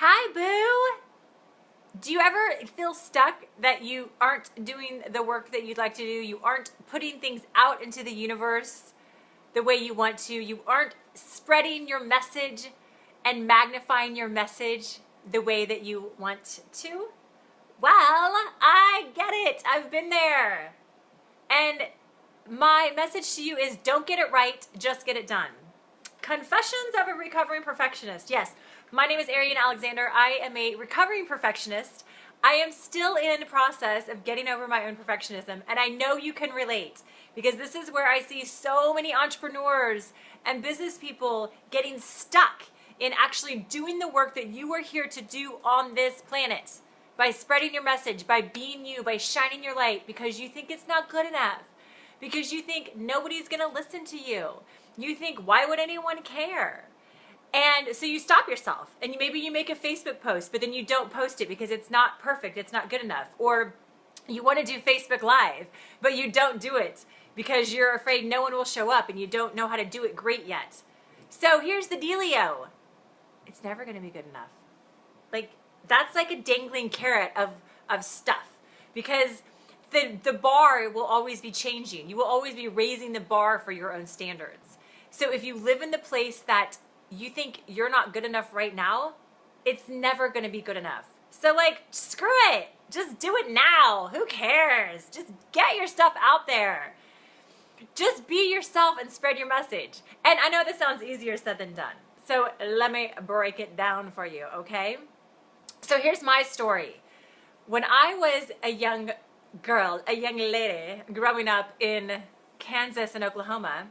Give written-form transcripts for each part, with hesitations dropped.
Hi, boo! Do you ever feel stuck that you aren't doing the work that you'd like to do? You aren't putting things out into the universe the way you want to. You aren't spreading your message and magnifying your message the way that you want to? Well, I get it. I've been there. And my message to you is don't get it right, just get it done. Confessions of a Recovering Perfectionist. Yes, my name is Arriane Alexander. I am a recovering perfectionist. I am still in the process of getting over my own perfectionism, and I know you can relate because this is where I see so many entrepreneurs and business people getting stuck in actually doing the work that you are here to do on this planet, by spreading your message, by being you, by shining your light, because you think it's not good enough, because you think nobody's going to listen to you. You think, why would anyone care? And so you stop yourself, and maybe you make a Facebook post, but then you don't post it because it's not perfect, it's not good enough. Or you want to do Facebook Live, but you don't do it because you're afraid no one will show up and you don't know how to do it great yet. So here's the dealio. It's never going to be good enough. Like, that's like a dangling carrot of stuff, because the bar will always be changing. You will always be raising the bar for your own standards. So if you live in the place that you think you're not good enough right now, it's never going to be good enough. So like, screw it. Just do it now. Who cares? Just get your stuff out there. Just be yourself and spread your message. And I know this sounds easier said than done. So let me break it down for you, okay? So here's my story. When I was a young girl, a young lady growing up in Kansas and Oklahoma,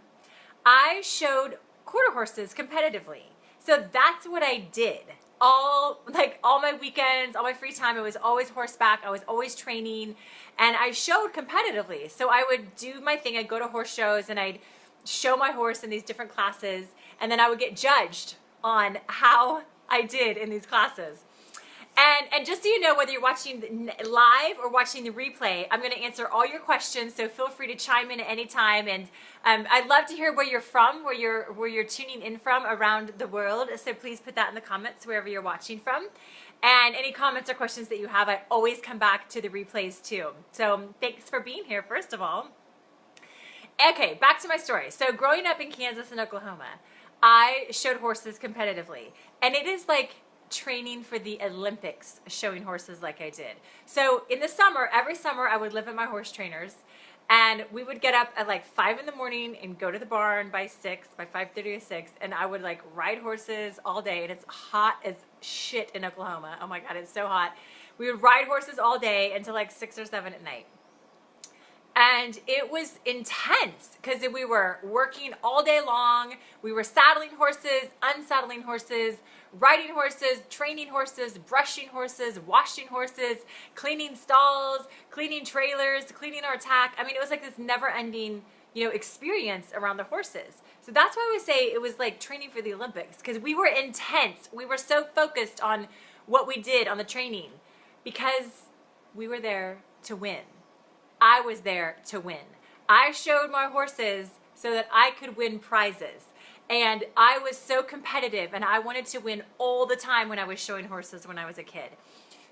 I showed quarter horses competitively. So that's what I did. All my weekends, all my free time, it was always horseback. I was always training, and I showed competitively. So I would do my thing. I'd go to horse shows and I'd show my horse in these different classes, and then I would get judged on how I did in these classes. And just so you know, whether you're watching live or watching the replay, I'm going to answer all your questions, so feel free to chime in at any time. And I'd love to hear where you're from, where you're tuning in from around the world. So please put that in the comments wherever you're watching from. And any comments or questions that you have, I always come back to the replays too. So thanks for being here, first of all. Okay, back to my story. So growing up in Kansas and Oklahoma, I showed horses competitively. And it is like training for the Olympics, showing horses like I did. So in the summer, every summer I would live at my horse trainer's, and we would get up at like 5 in the morning and go to the barn by 5:30 or 6, and I would like ride horses all day. And it's hot as shit in Oklahoma. Oh my God, it's so hot. We would ride horses all day until like 6 or 7 at night. And it was intense because we were working all day long. We were saddling horses, unsaddling horses, riding horses, training horses, brushing horses, washing horses, cleaning stalls, cleaning trailers, cleaning our tack. I mean, it was like this never-ending, experience around the horses. So that's why we say it was like training for the Olympics, because we were intense. We were so focused on what we did on the training because we were there to win. I was there to win. I showed my horses so that I could win prizes. And I was so competitive, and I wanted to win all the time when I was showing horses when I was a kid.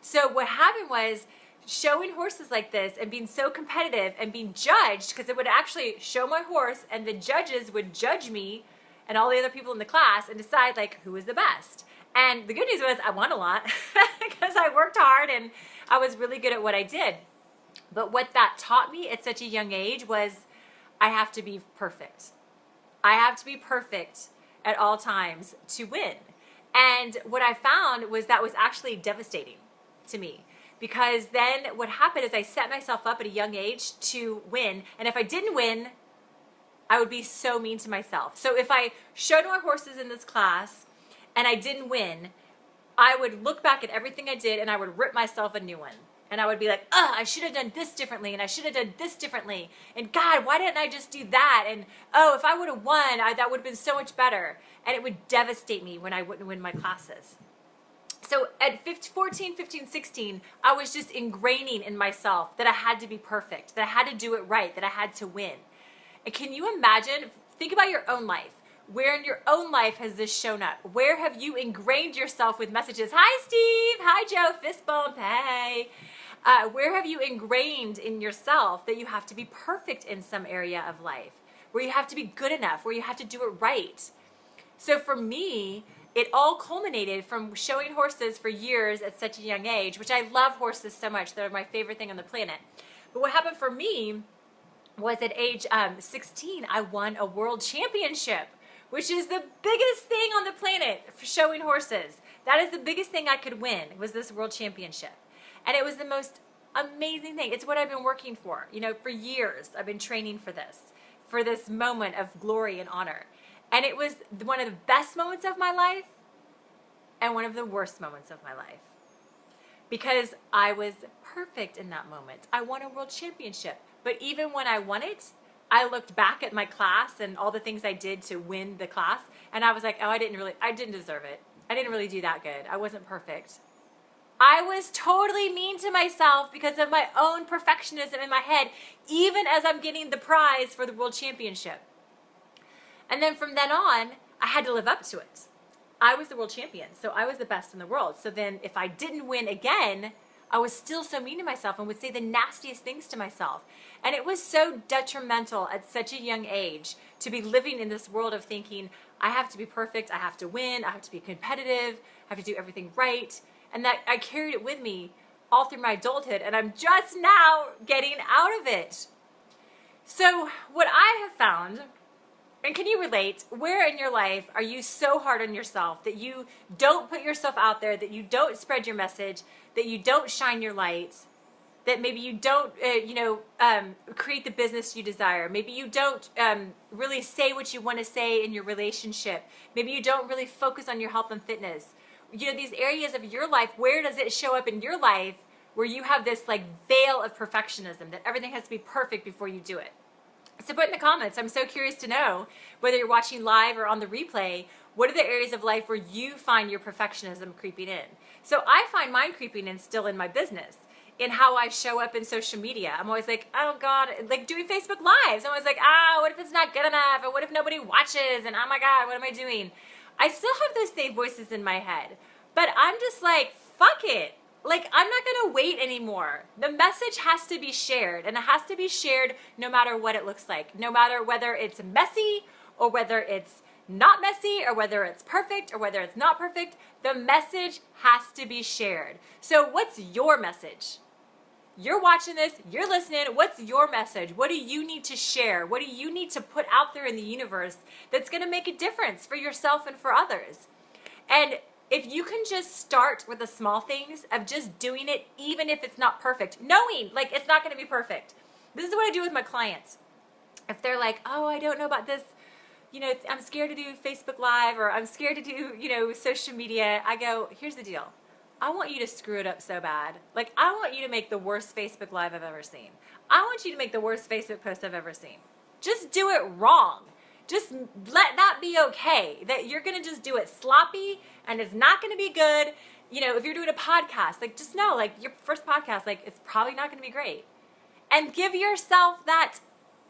So what happened was, showing horses like this and being so competitive and being judged, because it would actually show my horse and the judges would judge me and all the other people in the class and decide like who was the best. And the good news was I won a lot because I worked hard and I was really good at what I did. But what that taught me at such a young age was I have to be perfect. I have to be perfect at all times to win. And what I found was that was actually devastating to me, because then what happened is I set myself up at a young age to win. And if I didn't win, I would be so mean to myself. So if I showed my horses in this class and I didn't win, I would look back at everything I did and I would rip myself a new one. And I would be like, I should have done this differently, and I should have done this differently. And God, why didn't I just do that? And if I would have won, that would have been so much better. And it would devastate me when I wouldn't win my classes. So at 14, 15, 16, I was just ingraining in myself that I had to be perfect, that I had to do it right, that I had to win. And can you imagine, think about your own life. Where in your own life has this shown up? Where have you ingrained yourself with messages? Hi, Steve. Hi, Joe. Fist bump. Hey. Where have you ingrained in yourself that you have to be perfect in some area of life? Where you have to be good enough? Where you have to do it right? So for me, it all culminated from showing horses for years at such a young age, which I love horses so much. They're my favorite thing on the planet. But what happened for me was at age 16, I won a world championship, which is the biggest thing on the planet for showing horses. That is the biggest thing I could win, was this world championship. And it was the most amazing thing. It's what I've been working for. You know, for years, I've been training for this moment of glory and honor. And it was one of the best moments of my life and one of the worst moments of my life. Because I was perfect in that moment. I won a world championship. But even when I won it, I looked back at my class and all the things I did to win the class, and I was like, oh, I didn't deserve it. I didn't really do that good. I wasn't perfect. I was totally mean to myself because of my own perfectionism in my head, even as I'm getting the prize for the world championship. And then from then on, I had to live up to it. I was the world champion, so I was the best in the world. So then if I didn't win again, I was still so mean to myself and would say the nastiest things to myself. And it was so detrimental at such a young age to be living in this world of thinking, I have to be perfect, I have to win, I have to be competitive, I have to do everything right. And that I carried it with me all through my adulthood, and I'm just now getting out of it. So what I have found, and can you relate, where in your life are you so hard on yourself that you don't put yourself out there, that you don't spread your message, that you don't shine your light, that maybe you don't, create the business you desire. Maybe you don't really say what you want to say in your relationship. Maybe you don't really focus on your health and fitness. You know, these areas of your life, where does it show up in your life where you have this like veil of perfectionism, that everything has to be perfect before you do it? So put in the comments. I'm so curious to know, whether you're watching live or on the replay, what are the areas of life where you find your perfectionism creeping in? So I find mine creeping in still in my business, in how I show up in social media. I'm always like, oh God, like doing Facebook Lives. I'm always like, what if it's not good enough? And what if nobody watches? And oh my God, what am I doing? I still have those same voices in my head, but I'm just like, fuck it. Like, I'm not gonna wait anymore. The message has to be shared, and it has to be shared no matter what it looks like, no matter whether it's messy or whether it's not messy or whether it's perfect or whether it's not perfect. The message has to be shared. So what's your message? You're watching this, you're listening, what's your message? What do you need to share? What do you need to put out there in the universe that's gonna make a difference for yourself and for others? And if you can just start with the small things of just doing it, even if it's not perfect, knowing like it's not gonna be perfect. This is what I do with my clients. If they're like, oh, I don't know about this, I'm scared to do Facebook Live, or I'm scared to do, social media, I go, here's the deal. I want you to screw it up so bad. Like, I want you to make the worst Facebook Live I've ever seen. I want you to make the worst Facebook post I've ever seen. Just do it wrong. Just let that be okay, that you're gonna just do it sloppy and it's not gonna be good. If you're doing a podcast, like just know, like your first podcast, like it's probably not gonna be great. And give yourself that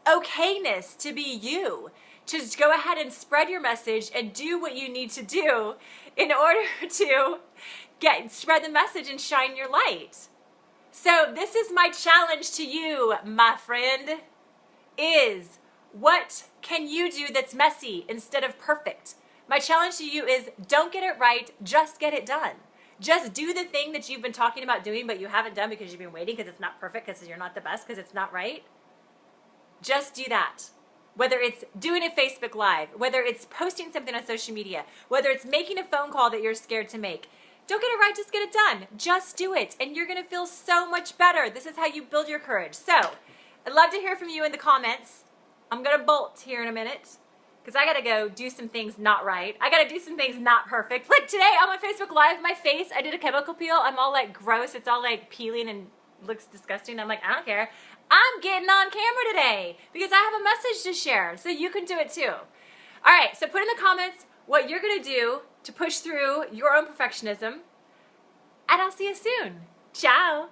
okayness to be you, to go ahead and spread your message and do what you need to do in order to spread the message and shine your light. So this is my challenge to you, my friend, is what can you do that's messy instead of perfect? My challenge to you is don't get it right, just get it done. Just do the thing that you've been talking about doing but you haven't done because you've been waiting because it's not perfect, because you're not the best, because it's not right. Just do that. Whether it's doing a Facebook Live, whether it's posting something on social media, whether it's making a phone call that you're scared to make. Don't get it right, just get it done. Just do it, and you're gonna feel so much better. This is how you build your courage. So, I'd love to hear from you in the comments. I'm gonna bolt here in a minute, because I gotta go do some things not right. I gotta do some things not perfect. Like today on my Facebook Live, my face, I did a chemical peel. I'm all like gross, it's all like peeling and looks disgusting. I'm like, I don't care. I'm getting on camera today because I have a message to share, so you can do it too. All right, so put in the comments what you're gonna do to push through your own perfectionism, and I'll see you soon. Ciao.